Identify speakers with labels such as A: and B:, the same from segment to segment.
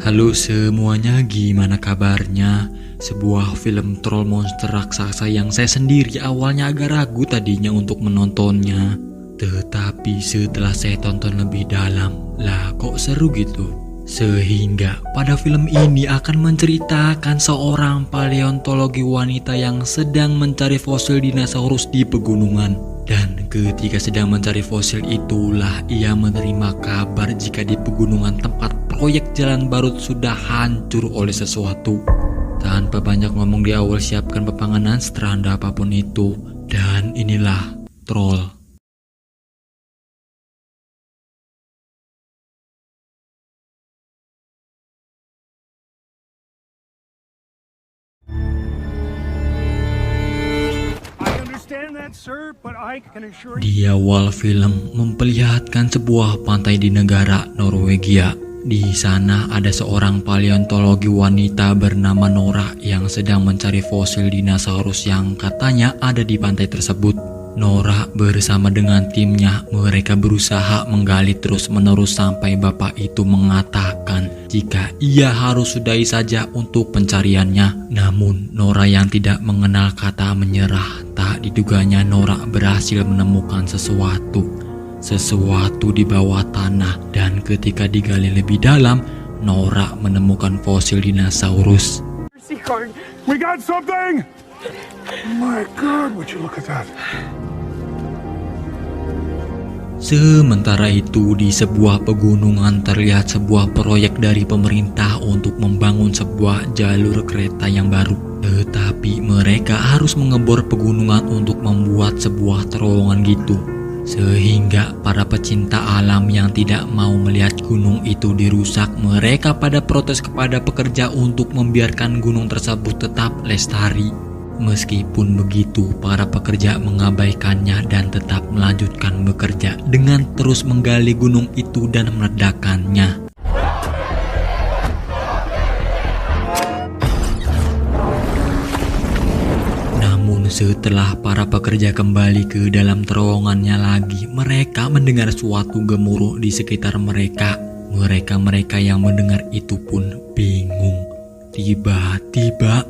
A: Halo semuanya, gimana kabarnya? Sebuah film troll monster raksasa yang saya sendiri awalnya agak ragu tadinya untuk menontonnya. Tetapi setelah saya tonton lebih dalam, lah kok seru gitu. Sehingga pada film ini akan menceritakan seorang paleontologi wanita yang sedang mencari fosil dinosaurus di pegunungan. Dan ketika sedang mencari fosil itulah ia menerima kabar jika di pegunungan tempat proyek jalan baru sudah hancur oleh sesuatu. Tanpa banyak ngomong di awal, siapkan pepanganan seranda apapun itu. Dan inilah troll. Di awal film memperlihatkan sebuah pantai di negara Norwegia. Di sana ada seorang paleontologi wanita bernama Nora yang sedang mencari fosil dinosaurus yang katanya ada di pantai tersebut. Nora bersama dengan timnya mereka berusaha menggali terus-menerus sampai bapak itu mengatakan jika ia harus sudahi saja untuk pencariannya. Namun Nora yang tidak mengenal kata menyerah, tak diduganya Nora berhasil menemukan sesuatu di bawah tanah, dan ketika digali lebih dalam, Nora menemukan fosil dinosaurus.
B: We got something! My God, would you look at that?
A: Sementara itu di sebuah pegunungan terlihat sebuah proyek dari pemerintah untuk membangun sebuah jalur kereta yang baru. Tetapi mereka harus mengebor pegunungan untuk membuat sebuah terowongan gitu. Sehingga para pecinta alam yang tidak mau melihat gunung itu dirusak, mereka pada protes kepada pekerja untuk membiarkan gunung tersebut tetap lestari. Meskipun begitu, para pekerja mengabaikannya dan tetap melanjutkan bekerja dengan terus menggali gunung itu dan meledakkannya. Namun setelah para pekerja kembali ke dalam terowongannya lagi, mereka mendengar suatu gemuruh di sekitar mereka. Mereka yang mendengar itu pun bingung. Tiba-tiba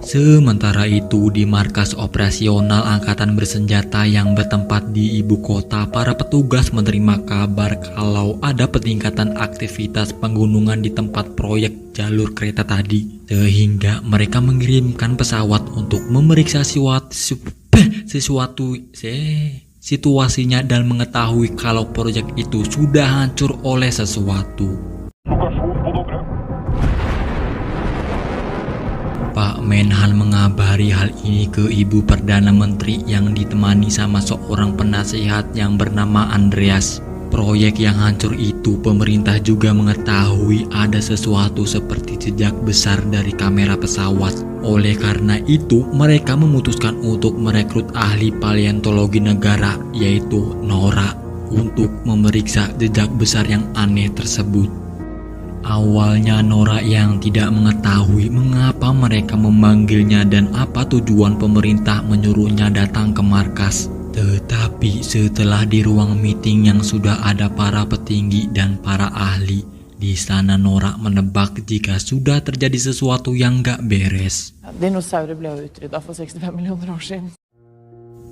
A: sementara itu di markas operasional angkatan bersenjata yang bertempat di ibu kota, para petugas menerima kabar kalau ada peningkatan aktivitas penggunungan di tempat proyek jalur kereta tadi. Sehingga mereka mengirimkan pesawat untuk memeriksa situasinya dan mengetahui kalau proyek itu sudah hancur oleh sesuatu. Pak Menhan mengabari hal ini ke Ibu Perdana Menteri yang ditemani sama seorang penasihat yang bernama Andreas. Proyek yang hancur itu pemerintah juga mengetahui ada sesuatu seperti jejak besar dari kamera pesawat. Oleh karena itu mereka memutuskan untuk merekrut ahli paleontologi negara yaitu Nora untuk memeriksa jejak besar yang aneh tersebut. Awalnya Nora yang tidak mengetahui mengapa mereka memanggilnya dan apa tujuan pemerintah menyuruhnya datang ke markas. Tetapi setelah di ruang meeting yang sudah ada para petinggi dan para ahli, di sana Nora menebak jika sudah terjadi sesuatu yang gak beres.
C: Dinosaurer ble utrydda for 65 millioner år siden.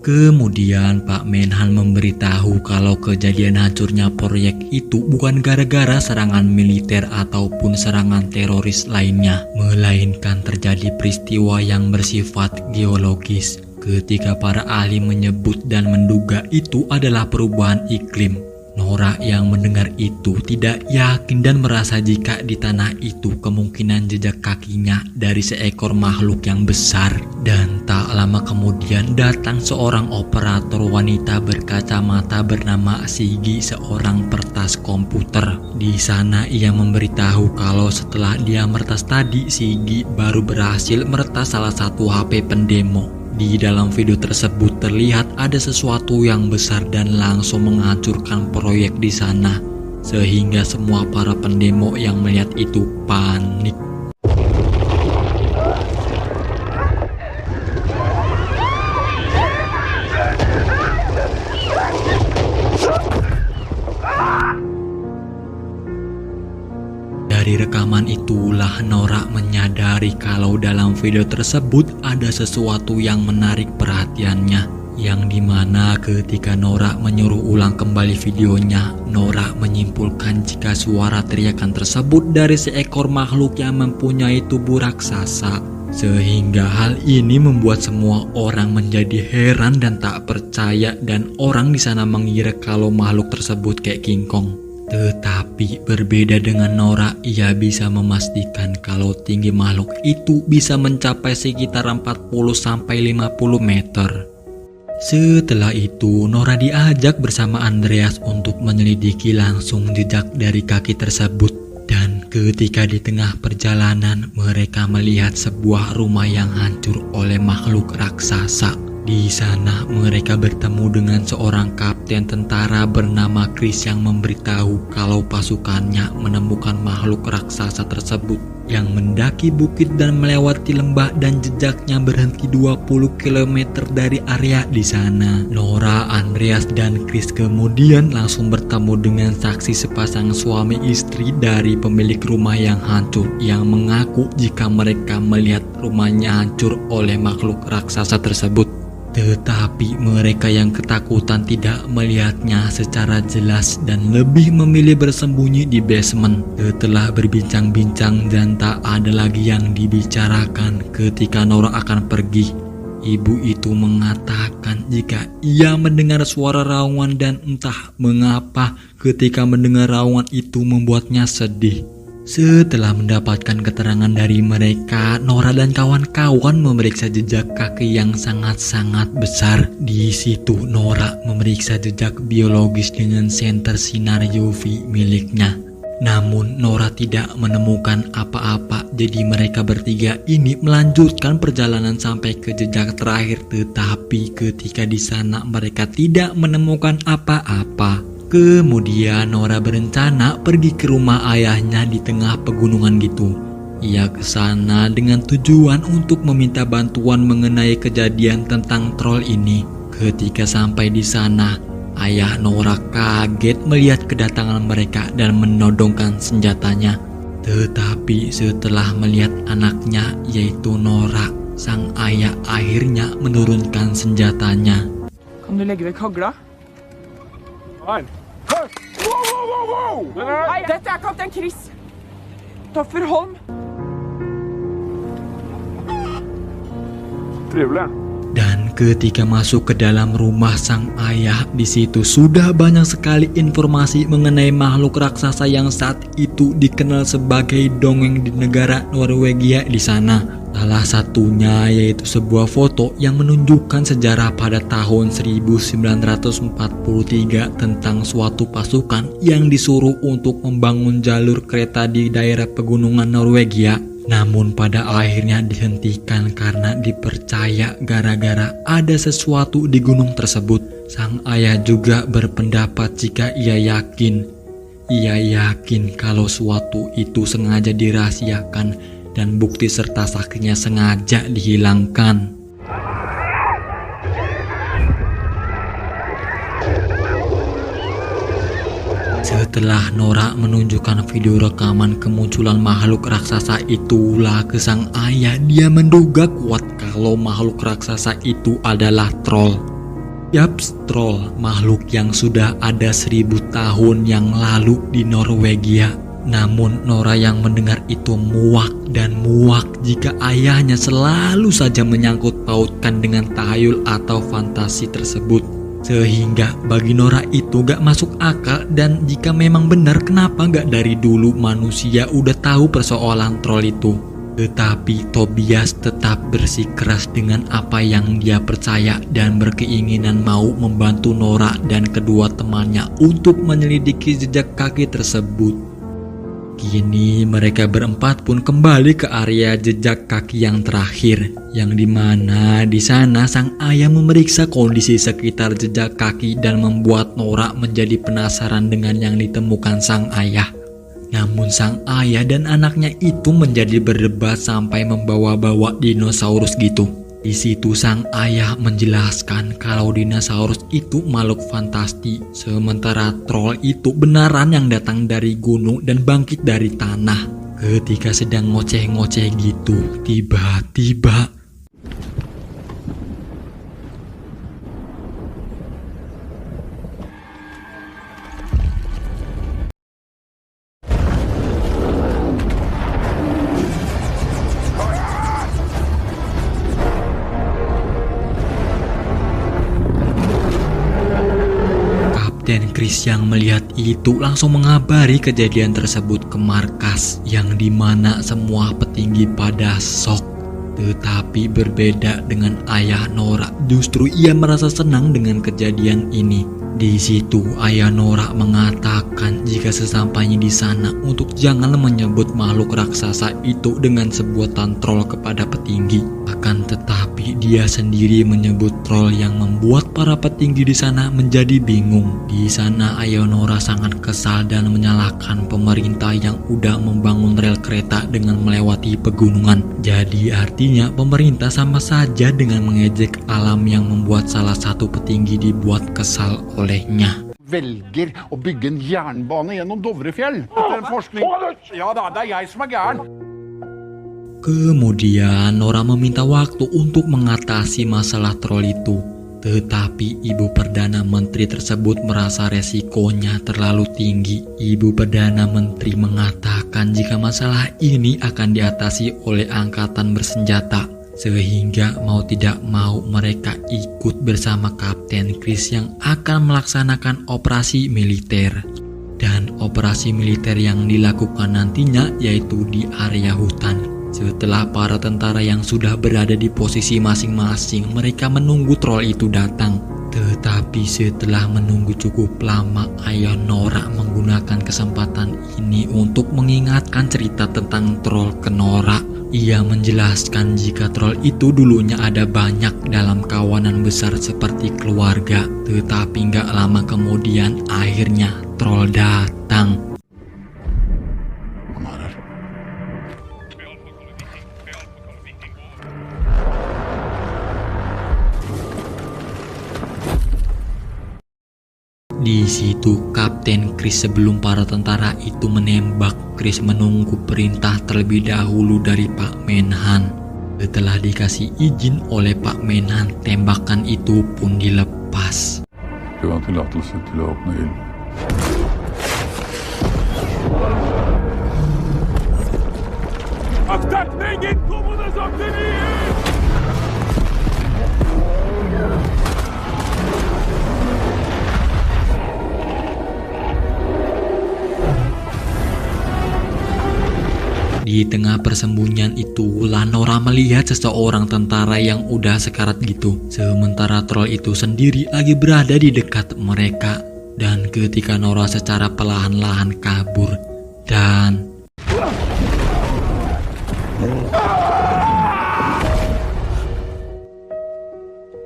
A: Kemudian Pak Menhan memberitahu kalau kejadian hancurnya proyek itu bukan gara-gara serangan militer ataupun serangan teroris lainnya, melainkan terjadi peristiwa yang bersifat geologis. Ketika para ahli menyebut dan menduga itu adalah perubahan iklim, Nora yang mendengar itu tidak yakin dan merasa jika di tanah itu kemungkinan jejak kakinya dari seekor makhluk yang besar. Dan tak lama kemudian datang seorang operator wanita berkacamata bernama Sigi, seorang peretas komputer. Di sana ia memberitahu kalau setelah dia meretas tadi, Sigi baru berhasil meretas salah satu HP pendemo. Di dalam video tersebut terlihat ada sesuatu yang besar dan langsung menghancurkan proyek di sana, sehingga semua para pendemo yang melihat itu panik. Dari rekaman itulah Nora menyadari kalau dalam video tersebut ada sesuatu yang menarik perhatiannya. Yang dimana ketika Nora menyuruh ulang kembali videonya, Nora menyimpulkan jika suara teriakan tersebut dari seekor makhluk yang mempunyai tubuh raksasa. Sehingga hal ini membuat semua orang menjadi heran dan tak percaya, dan orang di sana mengira kalau makhluk tersebut kayak King Kong. Tetapi berbeda dengan Nora, ia bisa memastikan kalau tinggi makhluk itu bisa mencapai sekitar 40-50 meter. Setelah itu, Nora diajak bersama Andreas untuk menyelidiki langsung jejak dari kaki tersebut. Dan ketika di tengah perjalanan, mereka melihat sebuah rumah yang hancur oleh makhluk raksasa. Di sana mereka bertemu dengan seorang kapten tentara bernama Chris yang memberitahu kalau pasukannya menemukan makhluk raksasa tersebut yang mendaki bukit dan melewati lembah, dan jejaknya berhenti 20 km dari area di sana. Nora, Andreas, dan Chris kemudian langsung bertemu dengan saksi sepasang suami istri dari pemilik rumah yang hancur yang mengaku jika mereka melihat rumahnya hancur oleh makhluk raksasa tersebut. Tetapi mereka yang ketakutan tidak melihatnya secara jelas dan lebih memilih bersembunyi di basement. Setelah berbincang-bincang dan tak ada lagi yang dibicarakan ketika Nora akan pergi, ibu itu mengatakan jika ia mendengar suara raungan dan entah mengapa ketika mendengar raungan itu membuatnya sedih. Setelah mendapatkan keterangan dari mereka, Nora dan kawan-kawan memeriksa jejak kaki yang sangat-sangat besar. Di situ Nora memeriksa jejak biologis dengan senter sinar UV miliknya. Namun Nora tidak menemukan apa-apa, jadi mereka bertiga ini melanjutkan perjalanan sampai ke jejak terakhir. Tetapi ketika di sana mereka tidak menemukan apa-apa. Kemudian Nora berencana pergi ke rumah ayahnya di tengah pegunungan gitu. Ia ke sana dengan tujuan untuk meminta bantuan mengenai kejadian tentang troll ini. Ketika sampai di sana, ayah Nora kaget melihat kedatangan mereka dan menodongkan senjatanya. Tetapi setelah melihat anaknya yaitu Nora, sang ayah akhirnya menurunkan senjatanya.
C: Kan du legge vekk hagla?
B: Fine. Hey! Whoa, whoa, whoa, whoa!
C: Hei, dette er kaptein Chris. Toffer Holm.
B: Trevlig.
A: Dan ketika masuk ke dalam rumah sang ayah, di situ sudah banyak sekali informasi mengenai makhluk raksasa yang saat itu dikenal sebagai dongeng di negara Norwegia di sana. Salah satunya yaitu sebuah foto yang menunjukkan sejarah pada tahun 1943 tentang suatu pasukan yang disuruh untuk membangun jalur kereta di daerah pegunungan Norwegia. Namun pada akhirnya dihentikan karena dipercaya gara-gara ada sesuatu di gunung tersebut. Sang ayah juga berpendapat jika ia yakin kalau suatu itu sengaja dirahasiakan dan bukti serta saksinya sengaja dihilangkan. Setelah Nora menunjukkan video rekaman kemunculan makhluk raksasa itulah ke sang ayah, dia menduga kuat kalau makhluk raksasa itu adalah troll. Yaps, troll, makhluk yang sudah ada 1000 tahun yang lalu di Norwegia. Namun Nora yang mendengar itu muak jika ayahnya selalu saja menyangkut pautkan dengan tahayul atau fantasi tersebut. Sehingga bagi Nora itu gak masuk akal, dan jika memang benar kenapa gak dari dulu manusia udah tahu persoalan troll itu. Tetapi Tobias tetap bersikeras dengan apa yang dia percaya dan berkeinginan mau membantu Nora dan kedua temannya untuk menyelidiki jejak kaki tersebut. Kini mereka berempat pun kembali ke area jejak kaki yang terakhir, yang dimana di sana sang ayah memeriksa kondisi sekitar jejak kaki dan membuat Nora menjadi penasaran dengan yang ditemukan sang ayah. Namun sang ayah dan anaknya itu menjadi berdebat sampai membawa-bawa dinosaurus gitu. Di situ sang ayah menjelaskan kalau dinosaurus itu makhluk fantasti, sementara troll itu benaran yang datang dari gunung dan bangkit dari tanah. Ketika sedang ngoceh-ngoceh gitu, tiba-tiba Kapten Chris yang melihat itu langsung mengabari kejadian tersebut ke markas, yang dimana semua petinggi pada shock. Tetapi berbeda dengan ayah Nora, justru ia merasa senang dengan kejadian ini. Di situ ayah Nora mengatakan jika sesampainya di sana untuk jangan menyebut makhluk raksasa itu dengan sebutan troll kepada petinggi. Akan tetapi dia sendiri menyebut troll yang membuat para petinggi di sana menjadi bingung. Di sana ayah Nora sangat kesal dan menyalahkan pemerintah yang udah membangun rel kereta dengan melewati pegunungan. Jadi artinya pemerintah sama saja dengan mengejek alam yang membuat salah satu petinggi dibuat kesal olehnya.
B: Velger å bygge en jernbane gjennom Dovrefjell. Etter en forskning. Ja da, det er jeg som er gæren.
A: Kemudian Nora meminta waktu untuk mengatasi masalah troll itu. Tetapi Ibu Perdana Menteri tersebut merasa resikonya terlalu tinggi. Ibu Perdana Menteri mengatakan jika masalah ini akan diatasi oleh angkatan bersenjata, sehingga mau tidak mau mereka ikut bersama Kapten Chris yang akan melaksanakan operasi militer. Dan operasi militer yang dilakukan nantinya yaitu di area hutan. Setelah para tentara yang sudah berada di posisi masing-masing, mereka menunggu troll itu datang. Tetapi setelah menunggu cukup lama, ayah Nora menggunakan kesempatan ini untuk mengingatkan cerita tentang troll ke Nora. Ia menjelaskan jika troll itu dulunya ada banyak dalam kawanan besar seperti keluarga. Tetapi gak lama kemudian akhirnya troll datang. Di situ Kapten Chris sebelum para tentara itu menembak, Chris menunggu perintah terlebih dahulu dari Pak Menhan. Setelah dikasih izin oleh Pak Menhan, tembakan itu pun dilepas.
B: Du har tillatelse til å åpne ild. Dekning innkommende artilleri!
A: Di tengah persembunyian itu, Nora melihat seseorang tentara yang udah sekarat gitu. Sementara troll itu sendiri lagi berada di dekat mereka. Dan ketika Nora secara perlahan-lahan kabur dan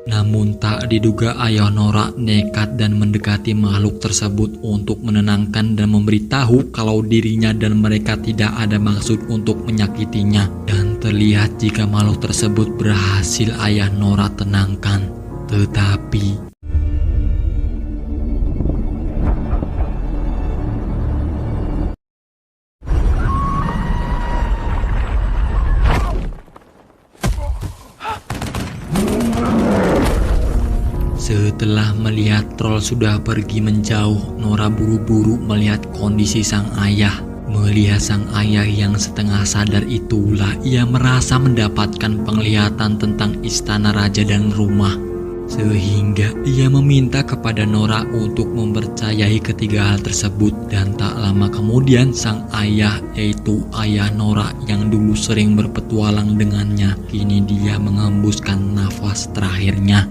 A: namun tak diduga ayah Nora nekat dan mendekati makhluk tersebut untuk menenangkan dan memberitahu kalau dirinya dan mereka tidak ada maksud untuk menyakitinya. Dan terlihat jika makhluk tersebut berhasil ayah Nora tenangkan. Tetapi setelah melihat troll sudah pergi menjauh, Nora buru-buru melihat kondisi sang ayah. Melihat sang ayah yang setengah sadar itulah ia merasa mendapatkan penglihatan tentang istana raja dan rumah. Sehingga ia meminta kepada Nora untuk mempercayai ketiga hal tersebut. Dan tak lama kemudian sang ayah, yaitu ayah Nora yang dulu sering berpetualang dengannya, kini dia mengembuskan nafas terakhirnya.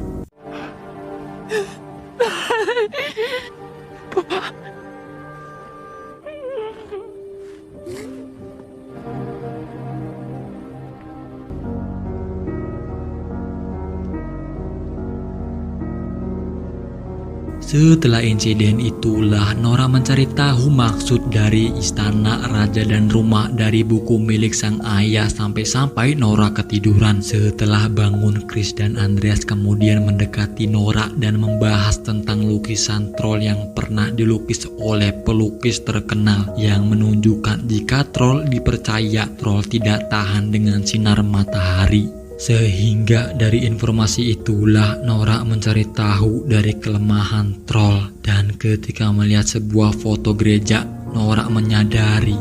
A: Setelah insiden itulah Nora mencari tahu maksud dari istana, raja dan rumah dari buku milik sang ayah sampai-sampai Nora ketiduran. Setelah bangun, Chris dan Andreas kemudian mendekati Nora dan membahas tentang lukisan troll yang pernah dilukis oleh pelukis terkenal yang menunjukkan jika troll dipercaya troll tidak tahan dengan sinar matahari. Sehingga dari informasi itulah Nora mencari tahu dari kelemahan troll, dan ketika melihat sebuah foto gereja, Nora menyadari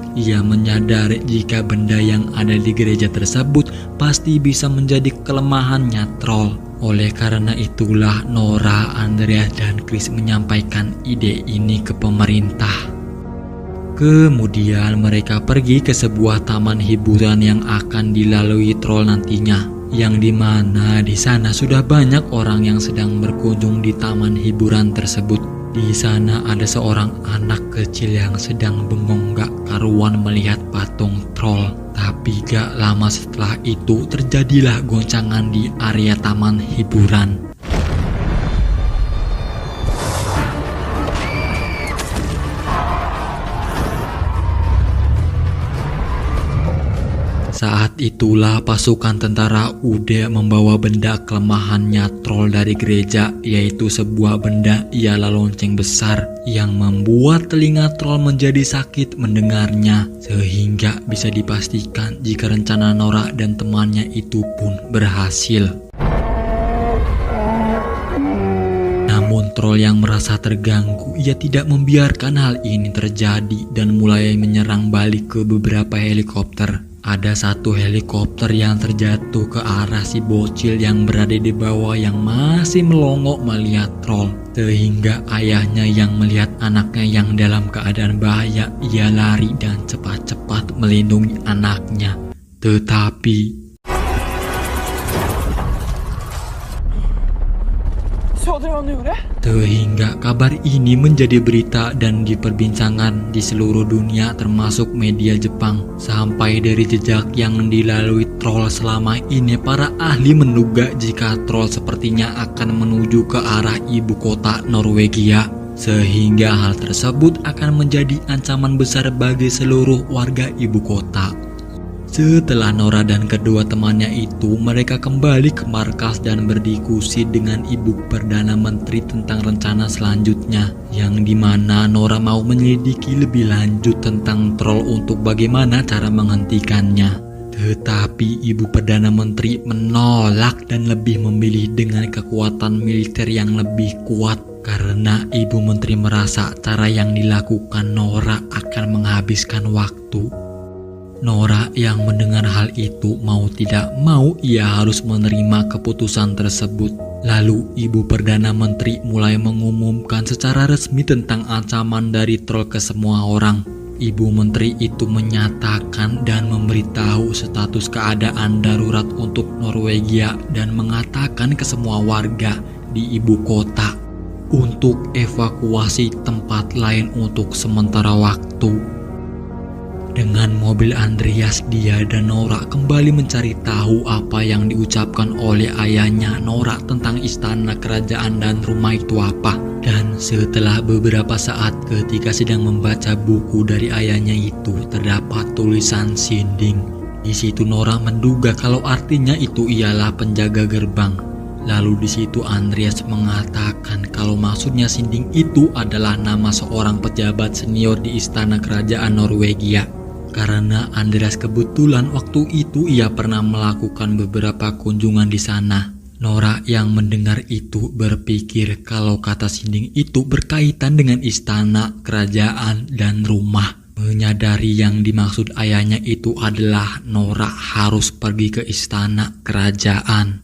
A: jika benda yang ada di gereja tersebut pasti bisa menjadi kelemahannya troll. Oleh karena itulah Nora, Andreas dan Chris menyampaikan ide ini ke pemerintah. Kemudian mereka pergi ke sebuah taman hiburan yang akan dilalui troll nantinya, yang dimana di sana sudah banyak orang yang sedang berkunjung di taman hiburan tersebut. Di sana ada seorang anak kecil yang sedang bengong gak karuan melihat patung troll. Tapi gak lama setelah itu terjadilah goncangan di area taman hiburan. Saat itulah pasukan tentara UD membawa benda kelemahannya troll dari gereja, yaitu sebuah benda ialah lonceng besar yang membuat telinga troll menjadi sakit mendengarnya, sehingga bisa dipastikan jika rencana Nora dan temannya itu pun berhasil. Namun troll yang merasa terganggu, ia tidak membiarkan hal ini terjadi dan mulai menyerang balik ke beberapa helikopter. Ada satu helikopter yang terjatuh ke arah si bocil yang berada di bawah yang masih melongo melihat troll. Sehingga ayahnya yang melihat anaknya yang dalam keadaan bahaya, ia lari dan cepat-cepat melindungi anaknya. Tetapi sehingga kabar ini menjadi berita dan diperbincangkan di seluruh dunia termasuk media Jepang. Sampai dari jejak yang dilalui troll selama ini, para ahli menduga jika troll sepertinya akan menuju ke arah ibu kota Norwegia. Sehingga hal tersebut akan menjadi ancaman besar bagi seluruh warga ibu kota. Setelah Nora dan kedua temannya itu, mereka kembali ke markas dan berdiskusi dengan Ibu Perdana Menteri tentang rencana selanjutnya, yang dimana Nora mau menyelidiki lebih lanjut tentang troll untuk bagaimana cara menghentikannya. Tetapi Ibu Perdana Menteri menolak dan lebih memilih dengan kekuatan militer yang lebih kuat, karena Ibu Menteri merasa cara yang dilakukan Nora akan menghabiskan waktu. Nora yang mendengar hal itu mau tidak mau ia harus menerima keputusan tersebut. Lalu Ibu Perdana Menteri mulai mengumumkan secara resmi tentang ancaman dari troll ke semua orang. Ibu Menteri itu menyatakan dan memberitahu status keadaan darurat untuk Norwegia dan mengatakan ke semua warga di ibu kota untuk evakuasi tempat lain untuk sementara waktu. Dengan mobil Andreas, dia dan Nora kembali mencari tahu apa yang diucapkan oleh ayahnya Nora tentang istana, kerajaan, dan rumah itu apa. Dan setelah beberapa saat ketika sedang membaca buku dari ayahnya itu, terdapat tulisan Sinding. Di situ Nora menduga kalau artinya itu ialah penjaga gerbang. Lalu di situ Andreas mengatakan kalau maksudnya Sinding itu adalah nama seorang pejabat senior di istana kerajaan Norwegia. Karena Andreas kebetulan waktu itu ia pernah melakukan beberapa kunjungan di sana. Nora yang mendengar itu berpikir kalau kata Sinding itu berkaitan dengan istana, kerajaan, dan rumah. Menyadari yang dimaksud ayahnya itu adalah Nora harus pergi ke istana kerajaan.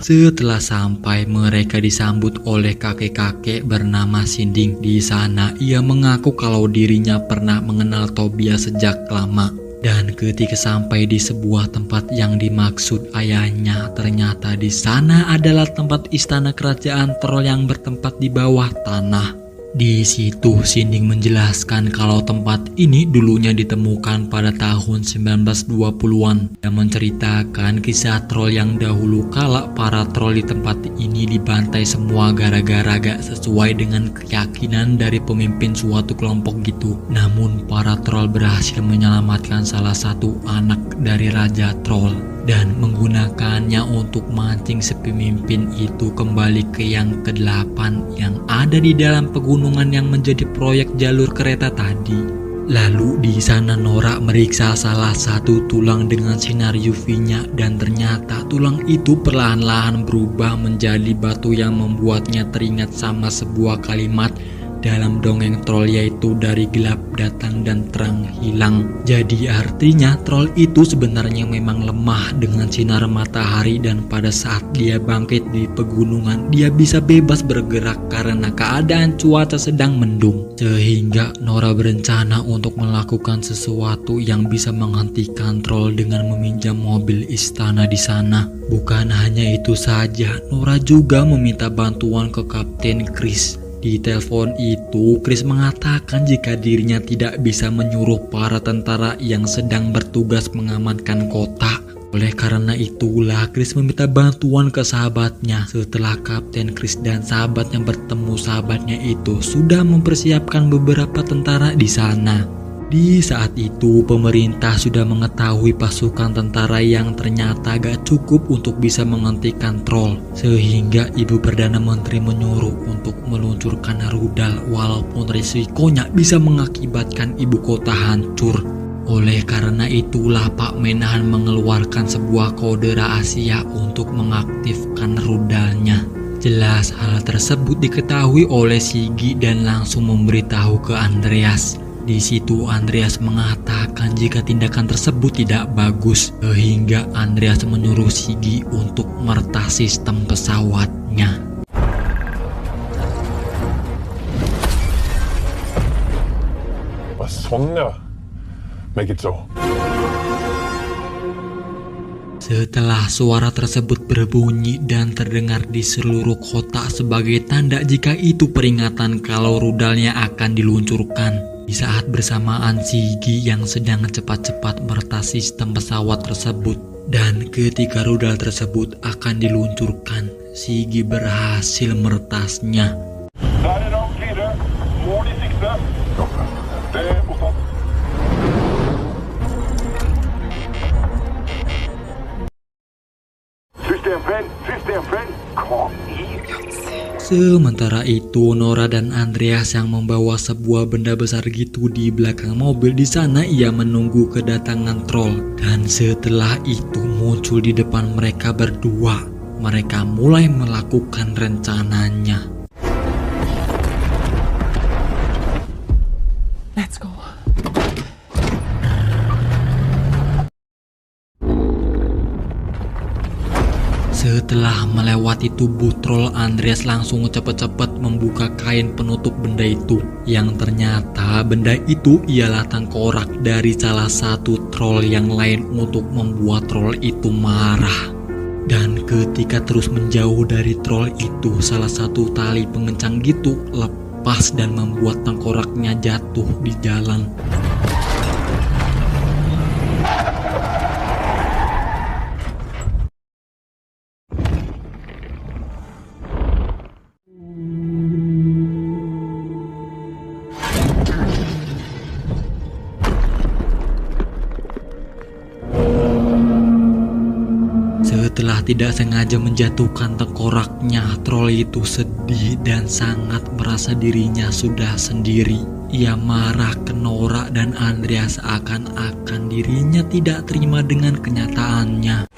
A: Setelah sampai, mereka disambut oleh kakek-kakek bernama Sinding. Di sana ia mengaku kalau dirinya pernah mengenal Tobias sejak lama. Dan ketika sampai di sebuah tempat yang dimaksud ayahnya, ternyata di sana adalah tempat istana kerajaan troll yang bertempat di bawah tanah. Di situ Sinding menjelaskan kalau tempat ini dulunya ditemukan pada tahun 1920-an dan menceritakan kisah troll yang dahulu kala para troll di tempat ini dibantai semua gara-gara gak sesuai dengan keyakinan dari pemimpin suatu kelompok gitu. Namun para troll berhasil menyelamatkan salah satu anak dari raja troll dan menggunakannya untuk mancing si pemimpin itu kembali ke yang ke-8 yang ada di dalam pegunungan yang menjadi proyek jalur kereta tadi. Lalu di sana Nora meriksa salah satu tulang dengan sinar UV-nya dan ternyata tulang itu perlahan-lahan berubah menjadi batu yang membuatnya teringat sama sebuah kalimat dalam dongeng troll, yaitu dari gelap datang dan terang hilang. Jadi artinya troll itu sebenarnya memang lemah dengan sinar matahari dan pada saat dia bangkit di pegunungan dia bisa bebas bergerak karena keadaan cuaca sedang mendung. Sehingga Nora berencana untuk melakukan sesuatu yang bisa menghentikan troll dengan meminjam mobil istana di sana. Bukan hanya itu saja, Nora juga meminta bantuan ke Kapten Chris. Di telepon itu, Chris mengatakan jika dirinya tidak bisa menyuruh para tentara yang sedang bertugas mengamankan kota. Oleh karena itulah, Chris meminta bantuan ke sahabatnya. Setelah Kapten Chris dan sahabatnya bertemu, sahabatnya itu sudah mempersiapkan beberapa tentara di sana. Di saat itu, pemerintah sudah mengetahui pasukan tentara yang ternyata gak cukup untuk bisa menghentikan troll. Sehingga Ibu Perdana Menteri menyuruh untuk meluncurkan rudal walaupun risikonya bisa mengakibatkan ibu kota hancur. Oleh karena itulah Pak Menahan mengeluarkan sebuah kode rahasia untuk mengaktifkan rudalnya. Jelas hal tersebut diketahui oleh Shiggy dan langsung memberitahu ke Andreas. Di situ Andreas mengatakan jika tindakan tersebut tidak bagus, sehingga Andreas menyuruh Shiggy untuk meretas sistem pesawatnya.
D: Make it so.
A: Setelah suara tersebut berbunyi dan terdengar di seluruh kota sebagai tanda jika itu peringatan kalau rudalnya akan diluncurkan. Di saat bersamaan Shiggy yang sedang cepat-cepat meretas sistem pesawat tersebut. Dan ketika rudal tersebut akan diluncurkan, Shiggy berhasil meretasnya. Sementara itu, Nora dan Andreas yang membawa sebuah benda besar gitu di belakang mobil. Di sana ia menunggu kedatangan troll dan setelah itu muncul di depan mereka berdua. Mereka mulai melakukan rencananya.
C: Let's go.
A: Setelah melewati tubuh troll, Andreas langsung cepet-cepet membuka kain penutup benda itu. Yang ternyata benda itu ialah tengkorak dari salah satu troll yang lain untuk membuat troll itu marah. Dan ketika terus menjauh dari troll itu, salah satu tali pengencang gitu lepas dan membuat tengkoraknya jatuh di jalan. Setelah tidak sengaja menjatuhkan tengkoraknya, troll itu sedih dan sangat merasa dirinya sudah sendiri. Ia marah ke Nora dan Andreas seakan-akan dirinya tidak terima dengan kenyataannya.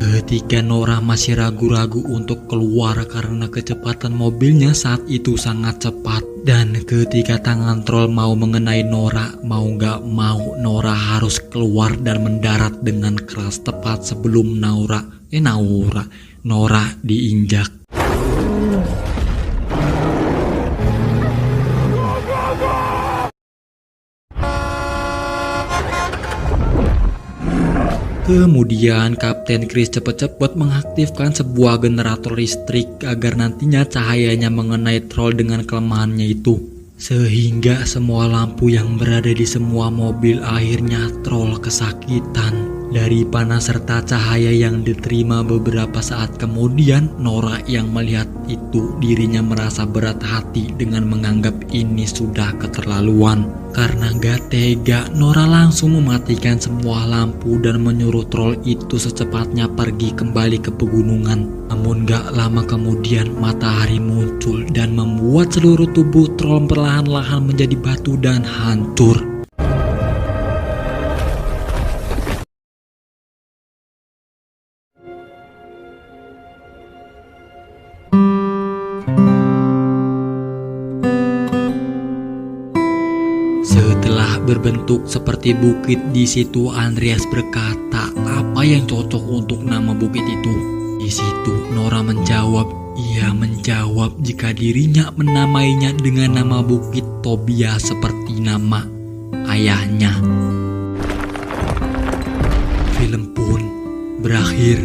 A: Ketika Nora masih ragu-ragu untuk keluar karena kecepatan mobilnya saat itu sangat cepat. Dan ketika tangan troll mau mengenai Nora, mau gak mau Nora harus keluar dan mendarat dengan keras tepat sebelum Nora diinjak. Kemudian Kapten Chris cepat-cepat mengaktifkan sebuah generator listrik agar nantinya cahayanya mengenai troll dengan kelemahannya itu. Sehingga semua lampu yang berada di semua mobil akhirnya troll kesakitan. Dari panas serta cahaya yang diterima beberapa saat kemudian, Nora yang melihat itu dirinya merasa berat hati dengan menganggap ini sudah keterlaluan. Karena gak tega, Nora langsung mematikan semua lampu dan menyuruh troll itu secepatnya pergi kembali ke pegunungan. Namun gak lama kemudian matahari muncul dan membuat seluruh tubuh troll perlahan-lahan menjadi batu dan hancur. Setelah berbentuk seperti bukit di situ, Andreas berkata, apa yang cocok untuk nama bukit itu? Di situ Nora menjawab, ia menjawab jika dirinya menamainya dengan nama bukit Tobias seperti nama ayahnya. Film pun berakhir.